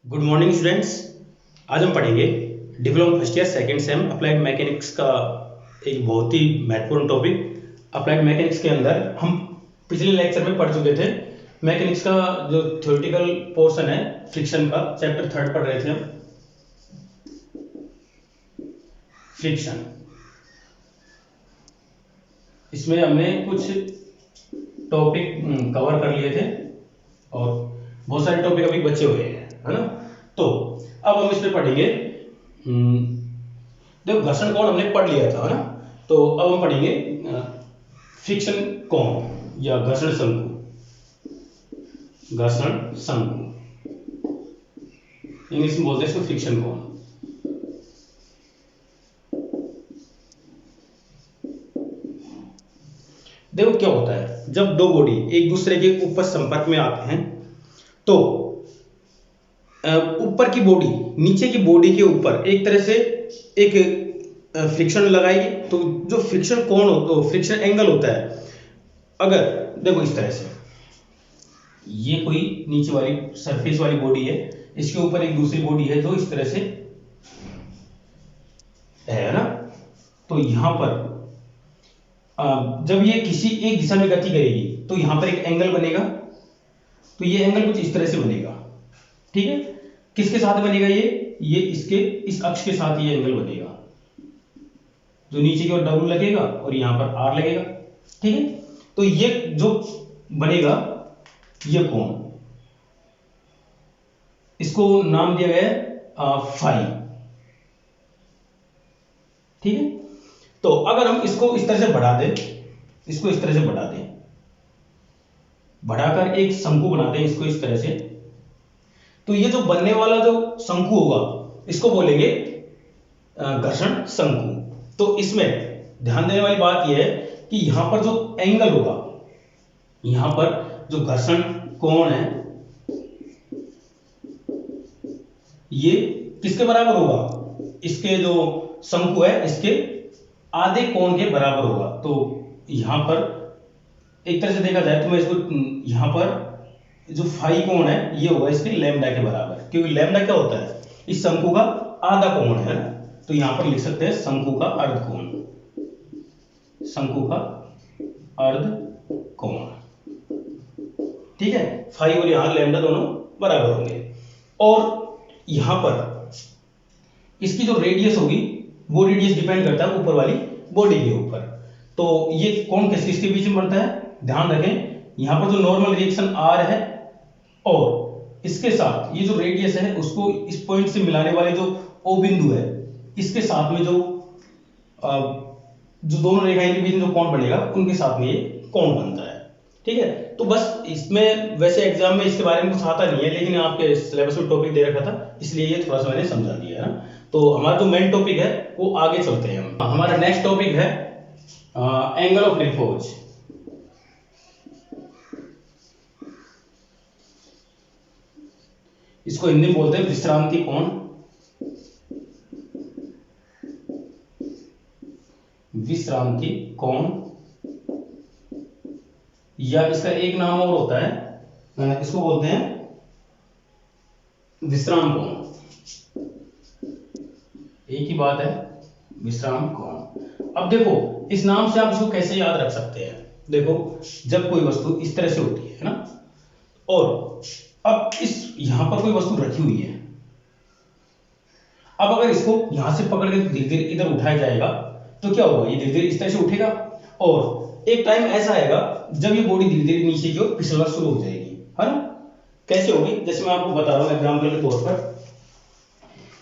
Good morning students. आज हम पढ़ेंगे diploma first year second same applied mechanics का एक बहुत ही महत्वपूर्ण टॉपिक। अप्लाइड मैकेनिक्स के अंदर हम पिछले लेक्चर में पढ़ चुके थे। मैकेनिक्स का जो थ्योरेटिकल पोर्शन है फ्रिक्शन का, चैप्टर 3 पढ़ रहे थे हम, फ्रिक्शन। इसमें हमने कुछ टॉपिक कवर कर लिए थे और बहुत सारे टॉपिक अभी बचे हुए हैं, है ना। तो अब हम इसमें पढ़ेंगे, देखो घर्षण कोण हमने पढ़ लिया था, है ना। तो अब हम पढ़ेंगे फ्रिक्शन कोण या घर्षण शंकु। घर्षण शंकु इंग्लिश में बोलते हैं इसको फ्रिक्शन कोण। देखो क्या होता है, जब दो बॉडी एक दूसरे के ऊपर संपर्क में आते हैं तो ऊपर की बॉडी नीचे की बॉडी के ऊपर एक तरह से एक फ्रिक्शन लगाएगी। तो जो फ्रिक्शन कोण हो, फ्रिक्शन एंगल होता है, अगर देखो इस तरह से ये कोई नीचे वाली सरफेस वाली बॉडी है, इसके ऊपर एक दूसरी बॉडी है जो इस तरह से है ना। तो यहां पर जब ये किसी एक दिशा में गति करेगी तो यहां पर एक एंगल बनेगा। तो ये एंगल कुछ इस तरह से बनेगा, ठीक है। किसके साथ बनेगा? ये इसके इस अक्ष के साथ ये एंगल बनेगा, जो नीचे की ओर W लगेगा और यहां पर R लगेगा, ठीक है। तो ये जो बनेगा ये कोण, इसको नाम दिया गया है फाई, ठीक है। तो अगर हम इसको इस तरह से बढ़ा दें, इसको इस तरह से बढ़ा दें, बढ़ाकर एक शंकु बना दें इसको इस तरह से, तो ये जो बनने वाला जो शंकु होगा इसको बोलेंगे घर्षण शंकु। तो इसमें ध्यान देने वाली बात यह है कि यहां पर जो एंगल होगा, यहां पर जो घर्षण कोण है ये किसके बराबर होगा? इसके जो शंकु है इसके आधे कोण के बराबर होगा। तो यहां पर एक तरह से देखा जाए तो मैं इसको यहां पर जो फाई कोण है ये होगा इसके लैम्डा के बराबर, क्योंकि लैम्डा क्या होता है? इस शंकु का आधा कोण है ना। तो यहां पर लिख सकते हैं शंकु का अर्ध कोण, शंकु का अर्ध कोण, ठीक है। फाई और यहां लैम्डा दोनों बराबर होंगे। और यहां पर इसकी जो रेडियस होगी वो रेडियस डिपेंड करता है ऊपर वाली बॉडी के ऊपर। तो ये कोण किस किसके बीच में बनता है? ध्यान रखें, यहां पर जो नॉर्मल रिएक्शन R है और इसके साथ ये जो रेडियस है उसको इस पॉइंट से मिलाने वाले जो O बिंदु है इसके साथ में जो दोनों रेखाएं के बीच में जो कोण बनेगा उनके साथ में ये कोण बनता है, ठीक है। तो बस इसमें वैसे एग्जाम में इसके बारे में कुछ आता नहीं है, लेकिन आपके सिलेबस में टॉपिक दे रखा था इसलिए ये थोड़ा सा मैंने समझा दिया है ना। तो हमारा जो मेन टॉपिक है वो आगे चलते हैं हम। हमारा नेक्स्ट टॉपिक है एंगल ऑफ रिपोज। इसको हिंदी में बोलते हैं विश्रांति कोण, विश्रांति कोण, या इसका एक नाम और होता है, इसको बोलते हैं विश्राम कोण। एक ही बात है, विश्राम कोण। अब देखो इस नाम से आप इसको कैसे याद रख सकते हैं? देखो जब कोई वस्तु इस तरह से होती है ना, और अब इस यहां पर कोई वस्तु रखी हुई है, अब अगर इसको यहां से पकड़ के धीरे धीरे इधर उठाया जाएगा तो क्या होगा? ये धीरे धीरे इस तरह से उठेगा और एक टाइम ऐसा आएगा जब ये बॉडी धीरे धीरे नीचे की ओर फिसलना शुरू हो जाएगी, है ना। कैसे होगी? जैसे मैं आपको बता रहा हूं एग्जांपल के तौर पर,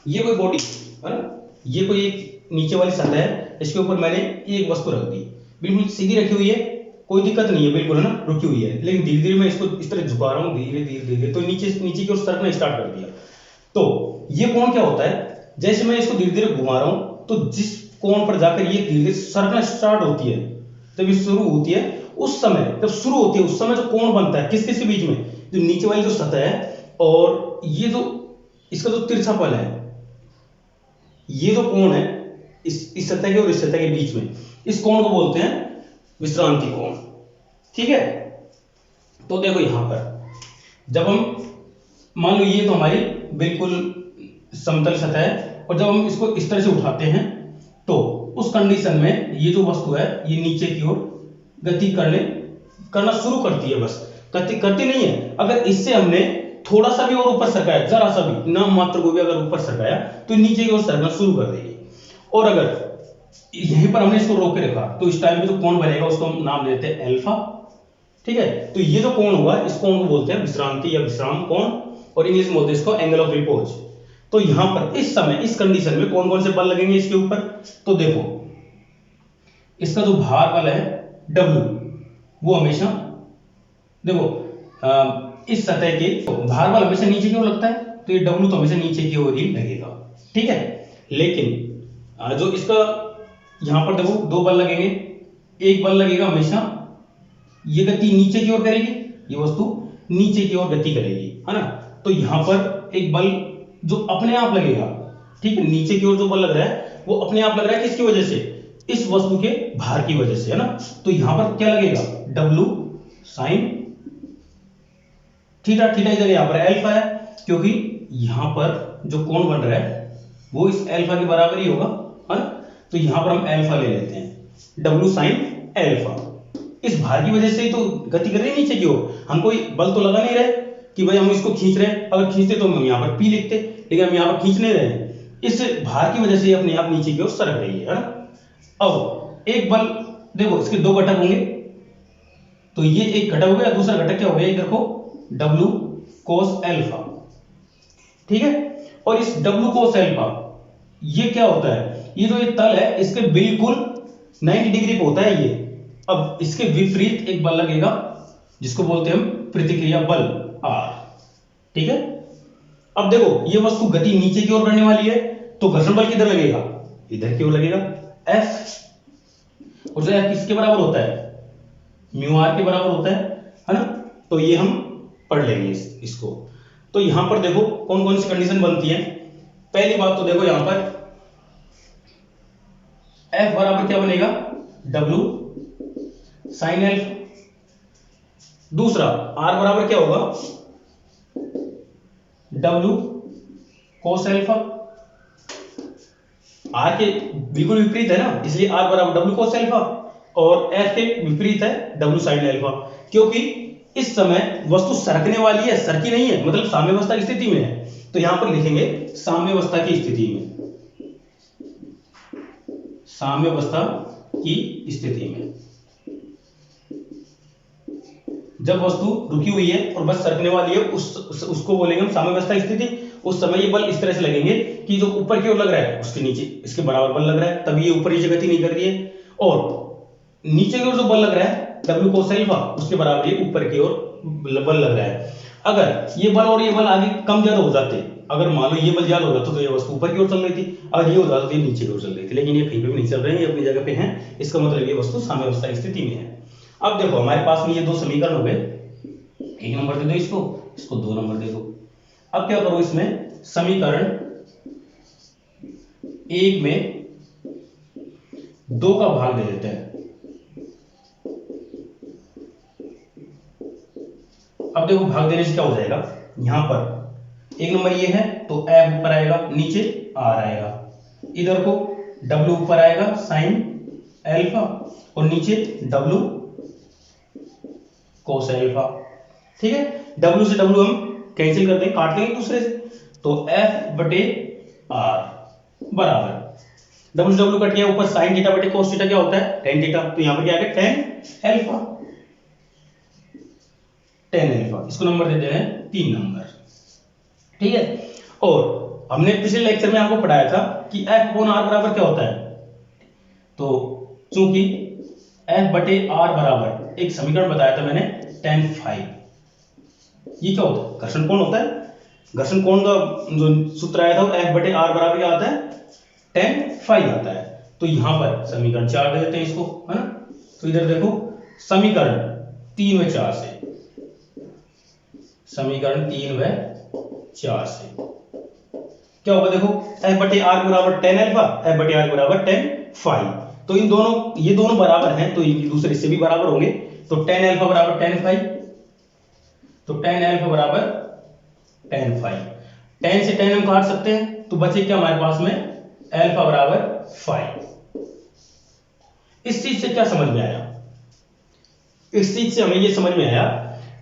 ये कोई बॉडी है ना, ये कोई एक नीचे वाली सतह है, इसके ऊपर मैंने एक वस्तु रख दी, बिल्कुल सीधी रखी हुई है, कोई दिक्कत नहीं है, बिल्कुल है ना, रुकी हुई है। लेकिन धीरे धीरे मैं इसको इस तरह झुका रहा हूं, धीरे धीरे धीरे, तो नीचे नीचे की ओर सरकना स्टार्ट कर दिया। तो ये कोण क्या होता है? जैसे मैं इसको धीरे धीरे घुमा रहा हूं तो जिस कोण पर जाकर ये धीरे धीरे सरकना स्टार्ट होती है, जब ये शुरू होती है उस समय, जब शुरू होती है उस समय जो कोण बनता है किस किस के बीच में? जो नीचे वाली जो सतह है और ये जो इसका जो तिरछापन है, ये जो कोण है इस सतह के और इस सतह के बीच में, इस कोण को बोलते हैं विश्रांति कोण, ठीक है। तो देखो यहां पर जब हम मान लो ये तो हमारी बिल्कुल समतल सतह है, और जब हम इसको इस तरह से उठाते हैं तो उस कंडीशन में ये जो वस्तु है ये नीचे की ओर गति करना शुरू करती है, बस गति करती नहीं है। अगर इससे हमने थोड़ा सा भी और ऊपर सरकाया, जरा सा भी, नाम मात्र को भी अगर ऊपर सरकाया तो नीचे की ओर सरकना शुरू कर देगी। और अगर यहीं पर हमने इसको रोक के रखा तो इस टाइम पे जो कोण बनेगा उसको हम नाम देते हैं अल्फा। ठीक है, तो ये जो कोण होगा इस कोण को बोलते हैं विश्रांति या विश्राम कोण, और इंग्लिश में बोलते हैं इसको एंगल ऑफ रिपोज। तो यहां पर इस समय इस कंडीशन में कौन कौन से बल लगेंगे इसके ऊपर, तो देखो इसका जो भार बल है W, वो हमेशा देखो इस सतह के भार बल हमेशा नीचे की ओर लगता है, तो ये W तो हमेशा नीचे की ओर ही लगेगा। ठीक है, लेकिन जो इसका यहां पर देखो दो बल लगेंगे, एक बल लगेगा हमेशा ये गति नीचे की ओर करेगी, ये वस्तु नीचे की ओर गति करेगी, है ना। तो यहां पर एक बल जो अपने आप लगेगा, ठीक है, नीचे की ओर जो बल लग रहा है वो अपने आप लग रहा है, किसकी वजह से, इस वस्तु के भार की वजह से, है ना। तो यहां पर क्या लगेगा, W साइन थीटा, थीटा इधर यहां पर अल्फा है, क्योंकि यहां पर जो कोण बन रहा है वो इस अल्फा के बराबर ही होगा, है ना। तो यहां पर हम अल्फा ले लेते हैं, W साइन अल्फा। इस भार की वजह से ही तो गति कर रही है नीचे की ओर, हम कोई बल तो लगा नहीं रहे कि भाई हम इसको खींच रहे हैं, अगर खींचते तो हम यहां पर P लिखते, लेकिन हम यहां पर खींच नहीं रहे हैं, इस भार की वजह से अपने आप नीचे की ओर सरक रही है ना। अब एक बल देखो, इसके दो घटक होंगे, तो ये एक घटक हो गया, दूसरा घटक क्या हो गया, देखो W cos अल्फा। ठीक है, और इस W cos अल्फा ये क्या होता है, ये जो ये तल है इसके बिल्कुल 90 डिग्री पे होता है ये। अब इसके विपरीत एक बल लगेगा जिसको बोलते हैं हम प्रतिक्रिया बल R। ठीक है, अब देखो ये वस्तु गति नीचे की ओर करने वाली है, तो घर्षण बल किधर लगेगा, इधर की ओर लगेगा F, और जो F किसके बराबर होता है, म्यू आर के बराबर होता है ना। तो ये हम पढ़ लेंगे इसको। तो यहां पर देखो कौन कौन सी कंडीशन बनती है। पहली बात तो देखो यहां पर F बराबर क्या बनेगा, W साइन अल्फा। दूसरा R बराबर क्या होगा, W cos अल्फा। R के बिल्कुल विपरीत है ना, इसलिए R बराबर W cos अल्फा, और F के विपरीत है W sin अल्फा, क्योंकि इस समय वस्तु सरकने वाली है, सरकी नहीं है, मतलब साम्यावस्था की स्थिति में है। तो यहां पर लिखेंगे साम्यावस्था की स्थिति में, साम्यावस्था की स्थिति में जब वस्तु रुकी हुई है और बस सरकने वाली है, उसको बोलेंगे हम साम्यावस्था की स्थिति। उस समय ये बल इस तरह से लगेंगे कि जो ऊपर की ओर लग रहा है उसके नीचे इसके बराबर बल लग रहा है, तभी ये ऊपर नीचे गति नहीं कर रही है। और नीचे की ओर जो बल लग रहा है W cos अल्फा, उसके बराबर ये ऊपर की ओर बल लग रहा है। अगर ये बल और ये बल आगे कम ज्यादा हो जाते, अगर मान लो ये बल ज्यादा हो जाता तो ये वस्तु ऊपर की ओर चल रही थी, अगर ये हो जाता तो ये नीचे की ओर चल रही थी, लेकिन ये कहीं पे भी नहीं चल रहे हैं, ये अपनी जगह पे हैं। इसका मतलब ये वस्तु साम्यावस्था की स्थिति में है। अब देखो हमारे पास में ये दो समीकरण हो गए, एक नंबर दे दो इसको, इसको 2 नंबर दे दो। अब क्या करो, इसमें समीकरण 1 में 2 का भाग दे देते हैं। अब देखो भाग देने से क्या हो जाएगा, यहां पर 1 नंबर ये है तो F ऊपर आएगा, नीचे R आएगा, इधर को W ऊपर आएगा साइन अल्फा, और नीचे W cos अल्फा। ठीक है, W से W हम कैंसिल कर देंगे, काट देंगे दूसरे से, तो F बटे R बराबर W से W कट गया, ऊपर साइन थीटा बटे cos थीटा क्या होता है, tan थीटा। तो यहां पर क्या आ गया, tan अल्फा, tan अल्फा। इसको नंबर दे दे रहे हैं 3 नंबर। ठीक है, और हमने पिछले लेक्चर में आपको पढ़ाया था कि F अपॉन R बराबर क्या होता है, तो चूंकि F बटे R बराबर एक समीकरण बताया था मैंने tan phi, ये क्या होता है, घर्षण कोण होता है। घर्षण कोण का जो सूत्र आया था वो F बटे R बराबर क्या आता है, tan phi आता है। तो यहां पर समीकरण 4 दे देते हैं इसको, है ना। तो इधर देखो समीकरण 3 व 4 से, समीकरण 3 व 4 से क्या होगा, देखो F बटे R बराबर tan अल्फा, F बटे R बराबर tan phi। तो इन दोनों, ये दोनों बराबर हैं तो एक दूसरे से भी बराबर होंगे, तो tan अल्फा बराबर tan phi, तो tan अल्फा बराबर tan phi। 10 से 10 हम काट सकते हैं, तो बचे क्या हमारे पास में, अल्फा बराबर 5। इस चीज से क्या समझ में आया, इस चीज से हमें ये समझ में आया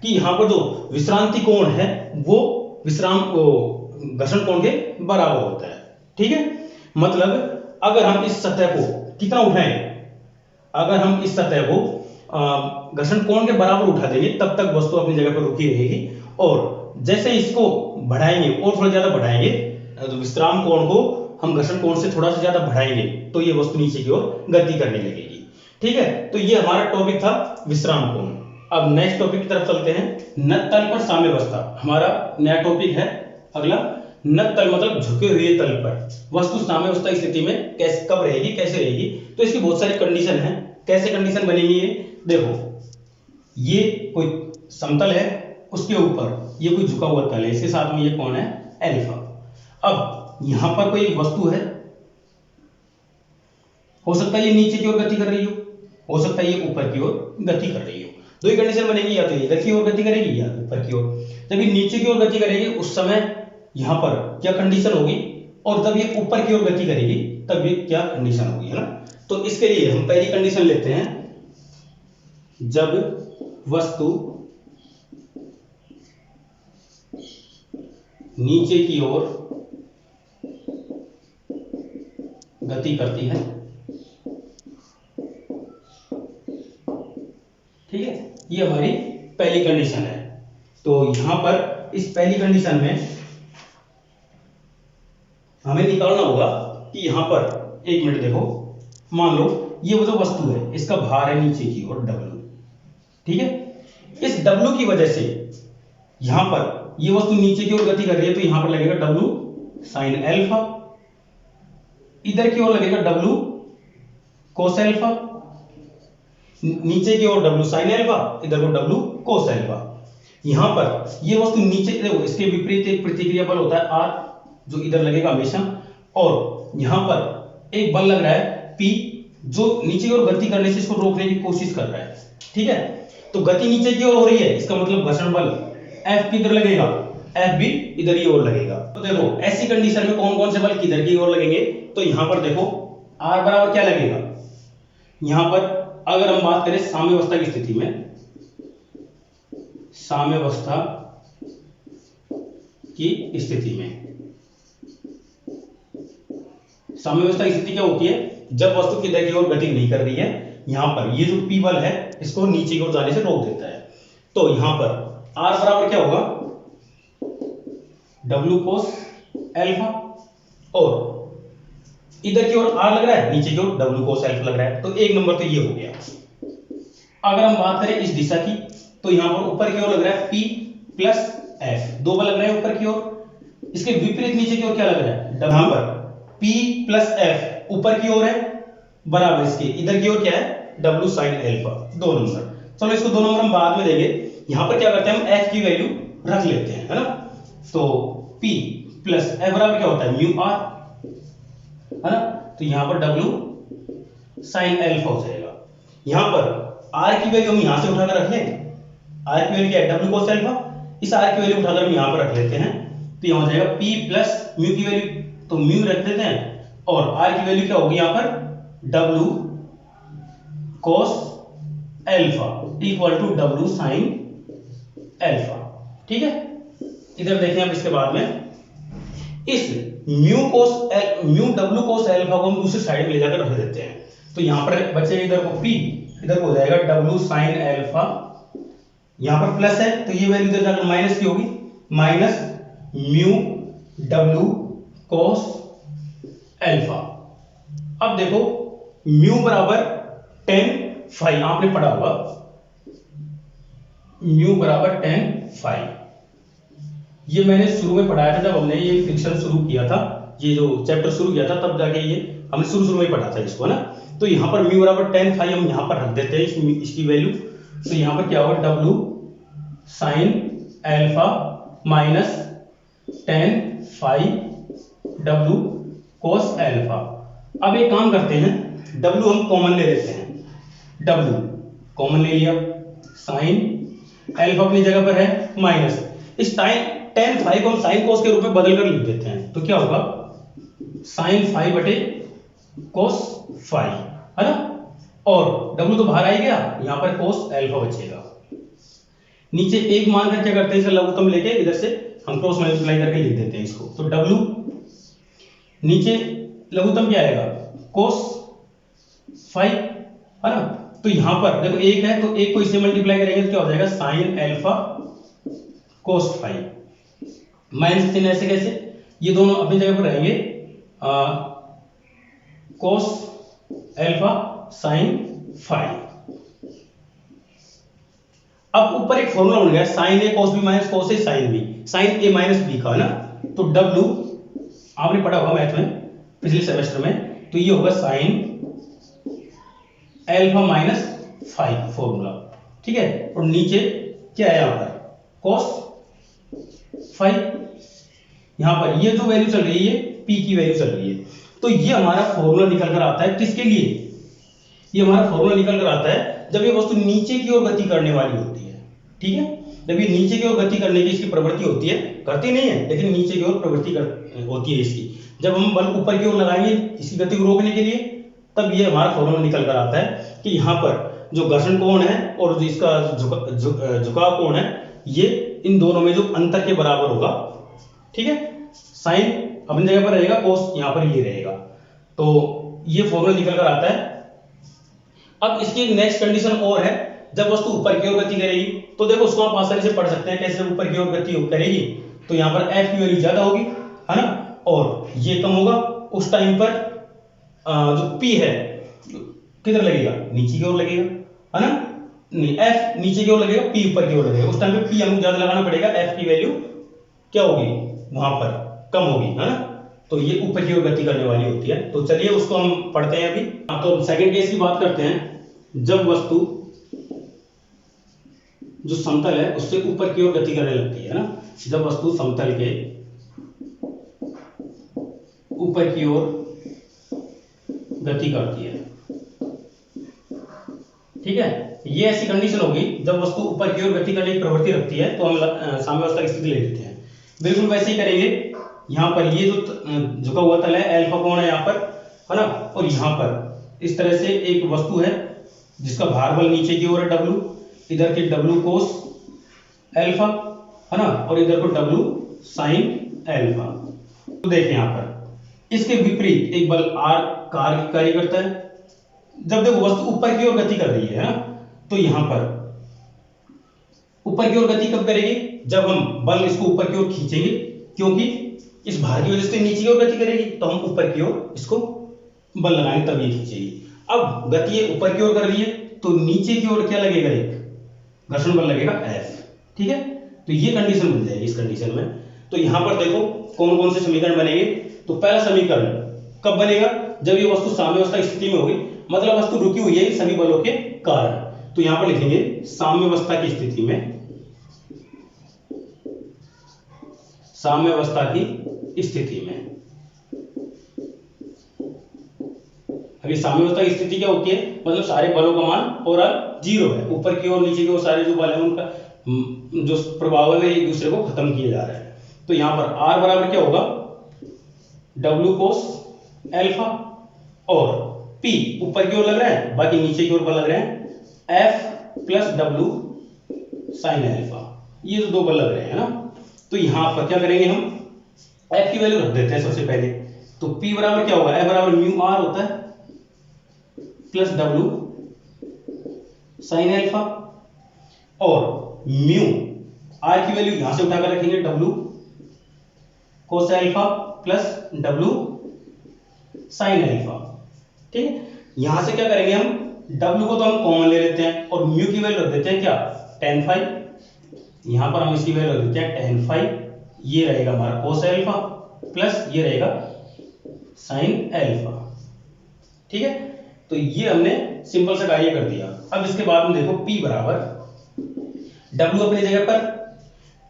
कि यहां पर जो विश्रांति कोण है वो घर्षण कोण के बराबर होता है। ठीक है, मतलब अगर हम इस सतह को कितना उठाएं, अगर हम इस सतह को घर्षण कोण के बराबर उठा देंगे तब तक वस्तु अपनी जगह पर रुकी रहेगी, और जैसे इसको बढ़ाएंगे और थोड़ा ज्यादा बढ़ाएंगे, तो विश्राम कोण को हम घर्षण कोण से थोड़ा सा ज्यादा बढ़ाएंगे तो ये वस्तु नीचे की ओर गति करने लगेगी। ठीक है, तो ये हमारा टॉपिक था विश्राम कोण। अब नेक्स्ट टॉपिक की तरफ चलते हैं, नत तल पर साम्यावस्था हमारा नया टॉपिक है। अगला, नत तल मतलब झुके हुए तल पर वस्तु साम्यावस्था स्थिति में कैसे, कब रहेगी, कैसे रहेगी, तो इसकी बहुत सारी कंडीशन है। कैसे कंडीशन बनेगी ये देखो, ये कोई समतल है, उसके ऊपर ये कोई झुका हुआ तल है, इसके साथ में ये कौन है, अल्फा। अब यहां पर कोई वस्तु है, हो सकता है ये नीचे की ओर गति कर रही हो सकता है ये ऊपर की ओर गति कर रही हो। दो ही कंडीशन बनेगी, या तो इधर की ओर गति करेगी या ऊपर की ओर। जब ये नीचे की ओर गति करेगी उस समय यहां पर क्या कंडीशन होगी, और जब ये ऊपर की ओर गति करेगी तब ये क्या कंडीशन होगी, है ना। तो इसके लिए हम पहली कंडीशन लेते हैं, जब वस्तु नीचे की ओर गति करती है, ठीक है, ये हमारी पहली कंडीशन है। तो यहां पर इस पहली कंडीशन में हमें निकालना होगा कि यहां पर, एक मिनट देखो, मान लो ये वो जो वस्तु है इसका भार है नीचे की ओर W, ठीक है। इस W की वजह से यहां पर ये वस्तु नीचे की ओर गति कर रही है, तो यहां पर लगेगा W साइन अल्फा, इधर की ओर लगेगा W कोस अल्फा, नीचे की ओर W साइन अल्फा, इधर को W कोस अल्फा। यहां पर ये वस्तु नीचे, देखो इसके विपरीत एक प्रतिक्रिया बल होता है R, जो इधर लगेगा हमेशा, और यहां पर एक बल लग रहा है P, जो नीचे की ओर गति करने से इसको रोकने की कोशिश कर रहा है, ठीक है। तो गति नीचे की ओर हो रही है, इसका मतलब घर्षण बल F किधर लगेगा, F भी इधर ही ओर लगेगा। तो देखो ऐसी कंडीशन में कौन कौन से बल किधर की ओर लगेंगे, तो यहां पर देखो R बराबर क्या लगेगा, यहां पर अगर हम बात करें साम्यावस्था की स्थिति में, साम्यावस्था की स्थिति में, साम्यावस्था की स्थिति क्या होती है, जब वस्तु किधर की ओर गति नहीं कर रही है, यहां पर ये जो P बल है इसको नीचे की ओर जाने से रोक देता है। तो यहां पर R बराबर क्या होगा, W कोस अल्फा, और इधर की ओर R लग रहा है, नीचे की ओर W कोस अल्फा लग रहा है, तो एक नंबर तो ये हो गया। अगर हम बात करें इस दिशा की, तो यहां पर ऊपर की ओर लग रहा है P प्लस F, दो बल लग रहे हैं ऊपर की ओर। इसके विपरीत नीचे की ओर क्या लग रहा है, यहां पर P प्लस F ऊपर की ओर है, बराबर इसके इधर की ओर क्या है, W साइन अल्फा, दो नंबर। चलो इसको दो नंबर हम बाद में देंगे, यहां पर क्या करते हैं हम F की वैल्यू रख लेते हैं, है ना। तो P प्लस F बराबर क्या होता है, म्यू R, है ना। तो यहां पर W साइन अल्फा हो जाएगा। यहां पर R की वैल्यू हम यहां से उठाकर रख लें, R की वैल्यू क्या है, W कोस अल्फा, इस R की वैल्यू उठाकर हम यहां पर रख लेते हैं, तो यहां हो जाएगा P प्लस म्यू की वैल्यू, तो म्यू रख देते हैं, और R की वैल्यू क्या होगी यहां पर, W cos alpha equal to W sine alpha, ठीक है। इधर देखें अब इसके बाद में, इस म्यू W कोस अल्फा को हम दूसरी साइड में ले जाकर रख देते हैं, तो यहां पर बचेगा इधर को P, इधर को हो जाएगा W साइन अल्फा, यहां पर प्लस है तो ये वैल्यू इधर जाकर माइनस की होगी, minus mu W cos alpha. अब देखो म्यू बराबर tan फाई, आपने पढ़ा होगा म्यू बराबर tan फाई, ये मैंने शुरू में पढ़ाया था, जब हमने ये फ्रिक्शन शुरू किया था, ये जो चैप्टर शुरू किया था तब जाके ये हमने शुरू में पढ़ा था इसको, ना। तो यहां पर म्यू बराबर tan फाई हम यहां पर रख देते हैं इसकी वैल्यू, तो यहां पर क्या होगा, W sine alpha minus tan phi W cos alpha. अब एक काम करते हैं, W हम कॉमन ले लेते हैं, W कॉमन ले लिया, साइन अल्फा अपनी जगह पर है, माइनस इस टेन फाइव को हम साइन कोस के रूप में बदल कर लिख देते हैं, तो क्या होगा साइन फाइव बटे कोस फाइव, है ना। और डब्ल्यू तो बाहर आ ही गया, यहां पर कोस अल्फा बचेगा। नीचे एक मान कर क्या करते हैं, इसे लघुत्तम लेके इधर से हम क्रॉस मल्टीप्लाई करके लिख देते हैं इसको, तो डब्ल्यू नीचे लघुत्तम क्या आएगा कोस फाइव, है ना। तो यहां पर देखो एक है, तो एक को इससे मल्टीप्लाई करेंगे तो क्या हो जाएगा sine alpha cos five. Minus चिन्ह ऐसे कैसे, ये दोनों अपनी जगह पर रहेंगे, कोस अल्फा साइन फाइव। अब ऊपर एक फॉर्मूला बन गया साइन ए कोस बी माइनस कोस ए साइन बी, साइन ए माइनस बी का, है ना। तो डब्ल्यू आपने पढ़ा होगा मैथ में पिछले सेमेस्टर में, तो ये होगा sign alpha minus five formula, ठीक है। और नीचे क्या है यहां पर कोस फाइव, यहां पर ये जो वैल्यू चल रही है पी की वैल्यू चल रही है, तो ये हमारा फॉर्मूला निकल कर आता है किसके लिए, ये हमारा फॉर्मूला निकल कर आता है जब ये वस्तु नीचे की ओर गति करने वाली होती है, ठीक है। जब ये नीचे की ओर गति करने की इसकी प्रवृत्ति होती है, करती नहीं है लेकिन नीचे की ओर प्रवृत्ति होती है इसकी, जब हम बल ऊपर की ओर लगाएंगे इसकी गति को रोकने के लिए, तब ये हमारा फॉर्मूला निकल कर आता है कि यहाँ पर जो घर्षण कोण है और जो इसका झुकाव कोण है, ये इन दोनों में जो अंतर के बराबर होगा, ठीक है। साइन अपनी जगह पर रहेगा, कोस यहाँ पर ये रहेगा, तो ये फॉर्मूला निकल कर आता है। अब इसकी एक नेक्स्ट कंडीशन और है, जब वस्तु ऊपर की ओर गति करेगी, तो देखो उसको आप आसानी से पढ़ सकते हैं कैसे ऊपर की ओर गति करेगी, तो यहाँ पर एफ की वैल्यू ज्यादा होगी, है ना, और ये कम होगा। उस टाइम पर जो पी है किधर लगेगा, नीचे की ओर लगेगा, है ना, नहीं एफ नीचे की ओर लगेगा, पी ऊपर की ओर लगेगा। उस टाइम पे पी हमको ज्यादा लगाना पड़ेगा, एफ की वैल्यू क्या होगी वहां पर कम होगी, है ना। तो ये ऊपर की ओर गति करने वाली होती है। तो चलिए उसको हम पढ़ते हैं अभी। तो सेकंड केस की बात करते हैं, जब वस्तु जो समतल है उससे ऊपर की ओर गति करने लगती है ना, जब वस्तु समतल के ऊपर की ओर गति करती है, ठीक है। ये ऐसी कंडीशन होगी जब वस्तु ऊपर की ओर गति करने की प्रवृत्ति रखती है, तो हम साम्यावस्था की स्थिति ले लेते हैं। बिल्कुल वैसे ही करेंगे, यहाँ पर ये जो झुका हुआ तल है अल्फा कोण है यहाँ पर, है ना, और यहाँ पर इस तरह से एक वस्तु है जिसका भार बल नीचे की ओर है डब्ल्यू, इधर के डब्ल्यू कोस अल्फा, है ना, और इधर को डब्ल्यू साइन अल्फा। तो देखें यहाँ पर इसके विपरीत एक बल आर कार्य करता है। जब देखो वस्तु ऊपर की ओर गति कर रही है ना, तो यहां पर ऊपर की ओर गति कब करेगी, जब हम बल इसको ऊपर की ओर खींचेंगे, क्योंकि इस भार की वजह से नीचे की ओर गति करेगी, तो हम ऊपर की ओर इसको बल लगाएंगे तब ये खींचेगी। अब गति ये ऊपर की ओर कर रही है, तो नीचे की ओर क्या लगेगा, एक घर्षण बल लगेगा एफ, ठीक है। तो ये कंडीशन बन जाएगी इस कंडीशन में। तो यहां पर देखो कौन कौन से समीकरण बनेंगे। तो पहला समीकरण कब बनेगा, जब ये वस्तु साम्यावस्था स्थिति में होगी, मतलब वस्तु रुकी हुई है इन सभी बलों के कारण। तो यहां पर लिखेंगे साम्यावस्था की स्थिति में, साम्यावस्था की स्थिति में। अभी साम्यावस्था की स्थिति क्या होती है, मतलब सारे बलों का मान ओवरऑल जीरो है, ऊपर की ओर नीचे की ओर सारे जो बल है उनका जो प्रभाव है एक दूसरे को खत्म किया जा रहा है। तो यहां पर आर बराबर क्या होगा, डब्ल्यू कोस अल्फा, और पी ऊपर की ओर लग रहा है, बाकी नीचे की ओर बल लग रहे हैं F plus W sine alpha. ये जो दो बल लग रहे हैं ना, तो यहां पर क्या करेंगे, हम एफ की वैल्यू रख देते हैं सबसे पहले। तो पी बराबर क्या होगा, एफ बराबर म्यू आर होता है प्लस डब्ल्यू साइन अल्फा, और म्यू आर की वैल्यू यहां से उठाकर रखेंगे डब्ल्यू कोस alpha plus W sign alpha, ठीक है। यहां से क्या करेंगे, हम डब्ल्यू को तो हम कॉमन ले लेते हैं और म्यू की वैल्यू रख देते हैं क्या tan फाइव, यहां पर हम इसकी वैल्यू रख देते हैं tan फाइव, ये रहेगा हमारा कोस अल्फा प्लस ये रहेगा साइन अल्फा, ठीक है। तो ये हमने सिंपल सा कार्य कर दिया। अब इसके बाद में देखो P बराबर W अपनी जगह पर,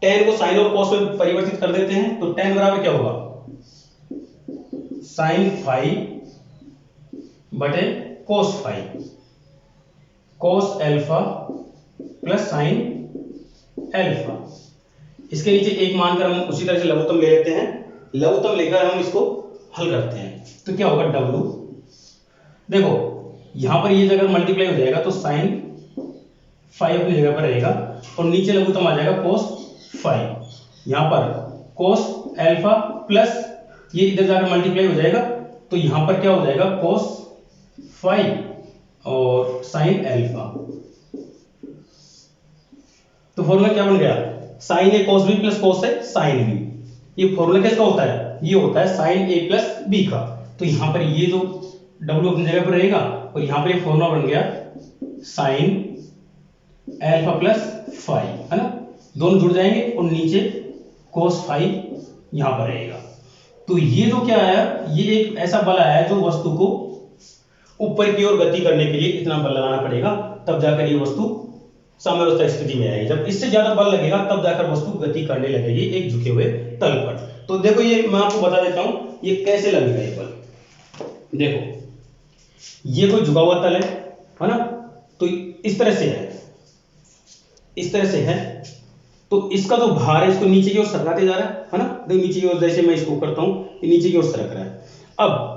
tan को साइन और cos में परिवर्तित कर देते हैं, तो tan बराबर क्या होगा साइन फाइव बटे cos five, cos alpha plus sine alpha. इसके नीचे 1 मानकर हम उसी तरह से लघुत्तम ले लेते हैं, लघुत्तम लेकर हम इसको हल करते हैं। तो क्या होगा W, देखो यहां पर ये अगर मल्टीप्लाई हो जाएगा तो साइन 5 अपनी जगह पर रहेगा और नीचे लघुत्तम आ जाएगा cos 5, यहां पर cos अल्फा प्लस ये इधर जाकर मल्टीप्लाई हो जाएगा तो यहां पर क्या हो जाएगा cos 5 और sin अल्फा। तो फॉर्मूला क्या बन गया, sin a cos b plus cos a sin b। ये फॉर्मूला कैसा होता है, ये होता है sin a प्लस b का। तो यहां पर ये जो w अपनी जगह पर रहेगा और यहां पर ये फॉर्मूला बन गया sin अल्फा प्लस 5, है ना, दोनों जुड़ जाएंगे और नीचे cos 5 यहां पर रहेगा। तो ये जो क्या आया, ये एक ऐसा बल आया है जो वस्तु को ऊपर की ओर गति करने के लिए इतना बल लगाना पड़ेगा, तब जाकर ये वस्तु साम्यावस्था स्थिति में आएगी। जब इससे ज्यादा बल लगेगा तब जाकर वस्तु गति करने लगेगी एक झुके हुए तल पर। तो देखो ये मैं आपको बता देता हूं ये कैसे लगेगा ये बल। देखो ये कोई झुका हुआ तल है ना, तो इस तरह से है, इस तरह से है, तो इसका जो भार है इसको नीचे की ओर सरकाते जा रहा है ना, देखो नीचे की ओर, जैसे मैं इसको करता हूं ये नीचे की ओर सरक रहा है। अब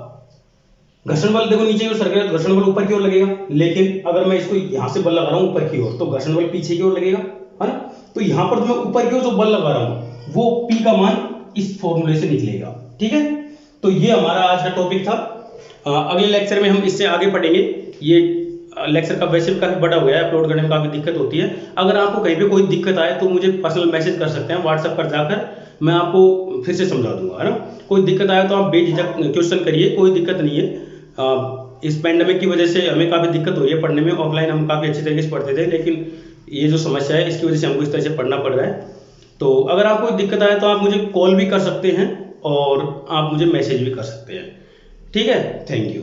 घर्षण बल देखो नीचे की ओर सरक रहा है तो घर्षण बल ऊपर की ओर लगेगा, लेकिन अगर मैं इसको यहां से बल लगा रहा हूं ऊपर की ओर तो घर्षण बल पीछे की ओर लगेगा, है ना। तो यहां पर मैं ऊपर की ओर जो बल लगा रहा हूं वो P का मान इस फॉर्मूले से निकलेगा, ठीक है। तो ये हमारा आज का टॉपिक था। अगले लेक्चर में हम इससे आगे पढ़ेंगे। ये लेक्चर का वैसे काफी बड़ा हो गया है, अपलोड करने में काफी दिक्कत होती है। अगर आपको कहीं पे कोई दिक्कत आए तो मुझे पर्सनल मैसेज कर सकते हैं व्हाट्सएप पर जाकर, मैं आपको फिर से समझा दूंगा, है ना। कोई दिक्कत आए तो आप बेझिझक क्वेश्चन करिए, कोई दिक्कत नहीं है। इस पैंडेमिक की वजह से हमें काफी दिक्कत हो रही है पढ़ने में, ऑफलाइन हम काफी अच्छे तरीके से पढ़ते थे, लेकिन ये जो समस्या है इसकी वजह से हमको इस तरह से पढ़ना पड़ रहा है। तो अगर आपको कोई दिक्कत आए तो आप मुझे कॉल भी कर सकते हैं और आप मुझे मैसेज भी कर सकते हैं, ठीक है। Thank you.